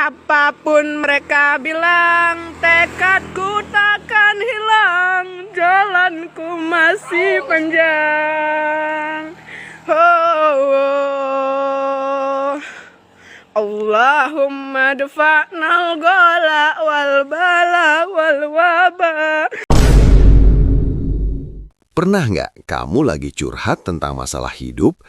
Apapun mereka bilang, tekadku takkan hilang, jalanku masih panjang. Oh, oh. Allahumma dafa'nal ghala wal bala wal waba. Pernah nggak kamu lagi curhat tentang masalah hidup,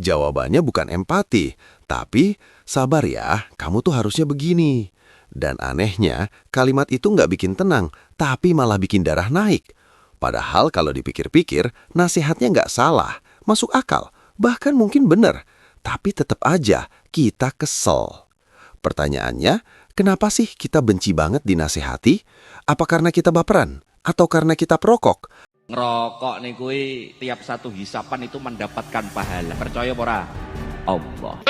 jawabannya bukan empati, tapi sabar ya, kamu tuh harusnya begini. Dan anehnya, kalimat itu nggak bikin tenang, tapi malah bikin darah naik. Padahal kalau dipikir-pikir, nasihatnya nggak salah, masuk akal, bahkan mungkin benar. Tapi tetap aja, kita kesel. Pertanyaannya, kenapa sih kita benci banget dinasihati? Apa karena kita baperan? Atau karena kita perokok? Ngerokok nih kuwi tiap satu hisapan itu mendapatkan pahala. Percaya apa ora? Allah.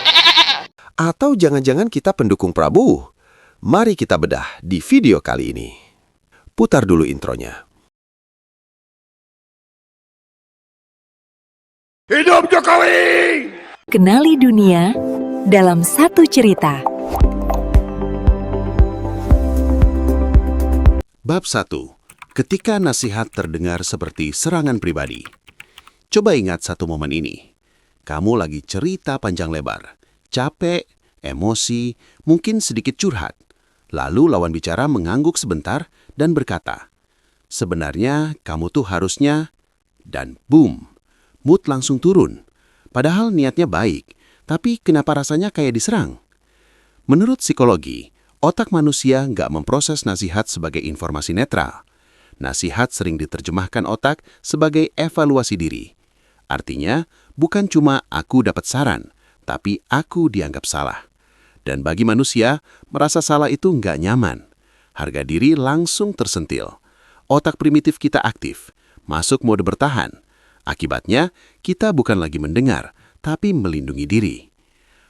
Atau jangan-jangan kita pendukung Prabowo? Mari kita bedah di video kali ini. Putar dulu intronya. Hidup Jokowi! Kenali dunia dalam satu cerita. Bab 1. Ketika nasihat terdengar seperti serangan pribadi. Coba ingat satu momen ini. Kamu lagi cerita panjang lebar. Capek, emosi, mungkin sedikit curhat. Lalu lawan bicara mengangguk sebentar dan berkata, "Sebenarnya kamu tuh harusnya..." Dan boom, mood langsung turun. Padahal niatnya baik, tapi kenapa rasanya kayak diserang? Menurut psikologi, otak manusia nggak memproses nasihat sebagai informasi netral. Nasihat sering diterjemahkan otak sebagai evaluasi diri. Artinya, bukan cuma aku dapat saran, tapi aku dianggap salah. Dan bagi manusia, merasa salah itu nggak nyaman. Harga diri langsung tersentil. Otak primitif kita aktif, masuk mode bertahan. Akibatnya, kita bukan lagi mendengar, tapi melindungi diri.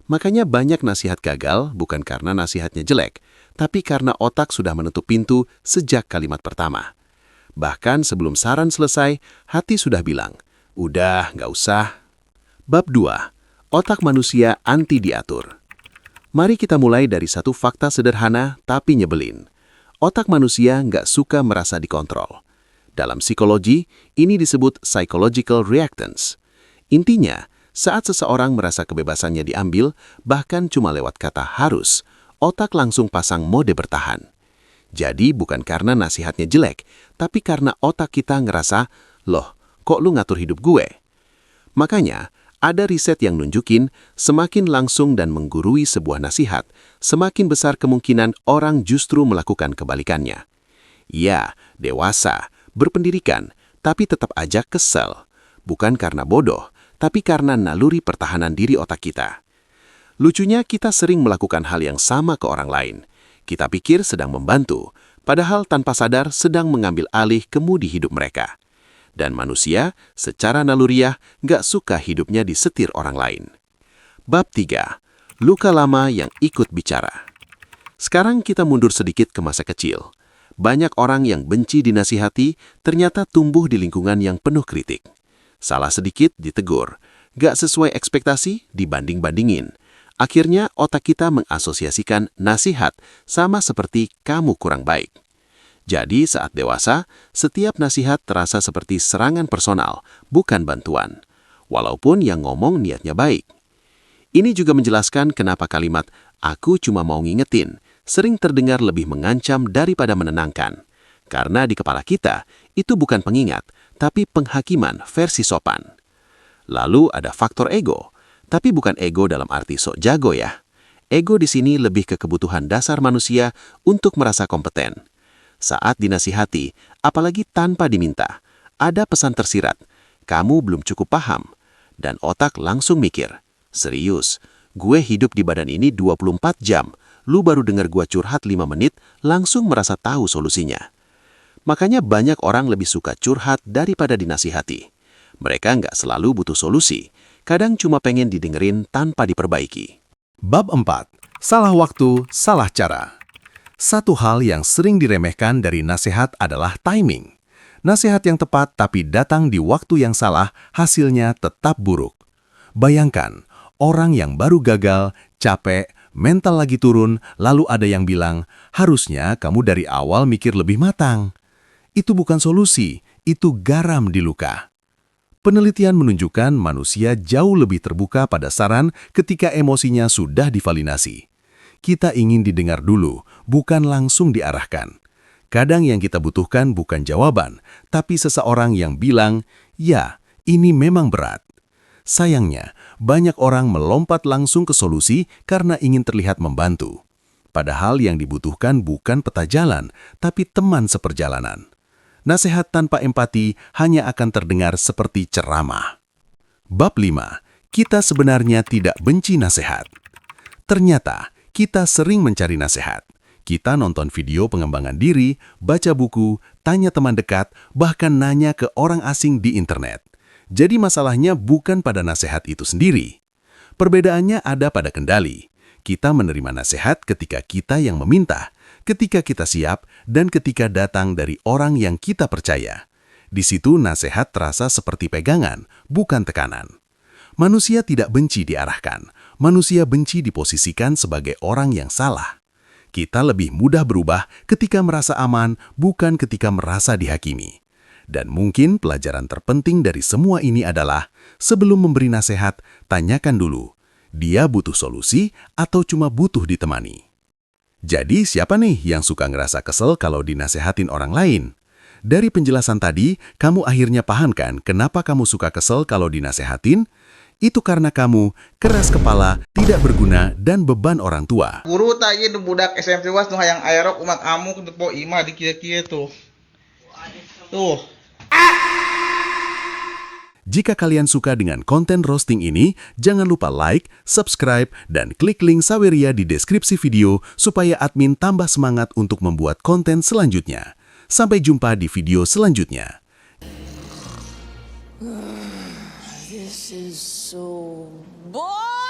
Makanya banyak nasihat gagal bukan karena nasihatnya jelek, tapi karena otak sudah menutup pintu sejak kalimat pertama. Bahkan sebelum saran selesai, hati sudah bilang, "Udah, nggak usah." Bab 2. Otak manusia anti diatur. Mari kita mulai dari satu fakta sederhana tapi nyebelin. Otak manusia nggak suka merasa dikontrol. Dalam psikologi, ini disebut psychological reactance. Intinya, saat seseorang merasa kebebasannya diambil, bahkan cuma lewat kata harus, otak langsung pasang mode bertahan. Jadi bukan karena nasihatnya jelek, tapi karena otak kita ngerasa, "Loh, kok lu ngatur hidup gue?" Makanya, ada riset yang nunjukin semakin langsung dan menggurui sebuah nasihat, semakin besar kemungkinan orang justru melakukan kebalikannya. Ya, dewasa, berpendidikan, tapi tetap aja kesel. Bukan karena bodoh, tapi karena naluri pertahanan diri otak kita. Lucunya kita sering melakukan hal yang sama ke orang lain. Kita pikir sedang membantu, padahal tanpa sadar sedang mengambil alih kemudi hidup mereka. Dan manusia secara naluriah nggak suka hidupnya disetir orang lain. Bab 3. Luka lama yang ikut bicara. Sekarang kita mundur sedikit ke masa kecil. Banyak orang yang benci dinasihati ternyata tumbuh di lingkungan yang penuh kritik. Salah sedikit ditegur, nggak sesuai ekspektasi dibanding-bandingin. Akhirnya otak kita mengasosiasikan nasihat sama seperti kamu kurang baik. Jadi saat dewasa, setiap nasihat terasa seperti serangan personal, bukan bantuan. Walaupun yang ngomong niatnya baik. Ini juga menjelaskan kenapa kalimat "aku cuma mau ngingetin" sering terdengar lebih mengancam daripada menenangkan. Karena di kepala kita, itu bukan pengingat, tapi penghakiman versi sopan. Lalu ada faktor ego. Tapi bukan ego dalam arti sok jago ya. Ego di sini lebih ke kebutuhan dasar manusia untuk merasa kompeten. Saat dinasihati, apalagi tanpa diminta, ada pesan tersirat, "Kamu belum cukup paham." Dan otak langsung mikir, "Serius, gue hidup di badan ini 24 jam, lu baru dengar gue curhat 5 menit, langsung merasa tahu solusinya." Makanya banyak orang lebih suka curhat daripada dinasihati. Mereka nggak selalu butuh solusi. Kadang cuma pengen didengerin tanpa diperbaiki. Bab 4. Salah waktu, salah cara. Satu hal yang sering diremehkan dari nasihat adalah timing. Nasihat yang tepat tapi datang di waktu yang salah, hasilnya tetap buruk. Bayangkan, orang yang baru gagal, capek, mental lagi turun, lalu ada yang bilang, harusnya kamu dari awal mikir lebih matang. Itu bukan solusi, itu garam di luka. Penelitian menunjukkan manusia jauh lebih terbuka pada saran ketika emosinya sudah divalidasi. Kita ingin didengar dulu, bukan langsung diarahkan. Kadang yang kita butuhkan bukan jawaban, tapi seseorang yang bilang, ya, ini memang berat. Sayangnya, banyak orang melompat langsung ke solusi karena ingin terlihat membantu. Padahal yang dibutuhkan bukan peta jalan, tapi teman seperjalanan. Nasihat tanpa empati hanya akan terdengar seperti ceramah. Bab 5. Kita sebenarnya tidak benci nasihat. Ternyata, kita sering mencari nasihat. Kita nonton video pengembangan diri, baca buku, tanya teman dekat, bahkan nanya ke orang asing di internet. Jadi masalahnya bukan pada nasihat itu sendiri. Perbedaannya ada pada kendali. Kita menerima nasihat ketika kita yang meminta, ketika kita siap, dan ketika datang dari orang yang kita percaya. Di situ nasihat terasa seperti pegangan, bukan tekanan. Manusia tidak benci diarahkan. Manusia benci diposisikan sebagai orang yang salah. Kita lebih mudah berubah ketika merasa aman, bukan ketika merasa dihakimi. Dan mungkin pelajaran terpenting dari semua ini adalah, sebelum memberi nasihat, tanyakan dulu, dia butuh solusi atau cuma butuh ditemani? Jadi siapa nih yang suka ngerasa kesel kalau dinasehatin orang lain? Dari penjelasan tadi, kamu akhirnya paham kan kenapa kamu suka kesel kalau dinasehatin? Itu karena kamu keras kepala, tidak berguna, dan beban orang tua. Guru tadi budak SMP was nu hayang aerok umak amuk depo ima di kia-kia tuh. Tuh. Jika kalian suka dengan konten roasting ini, jangan lupa like, subscribe, dan klik link Saweria di deskripsi video supaya admin tambah semangat untuk membuat konten selanjutnya. Sampai jumpa di video selanjutnya. This is so boring.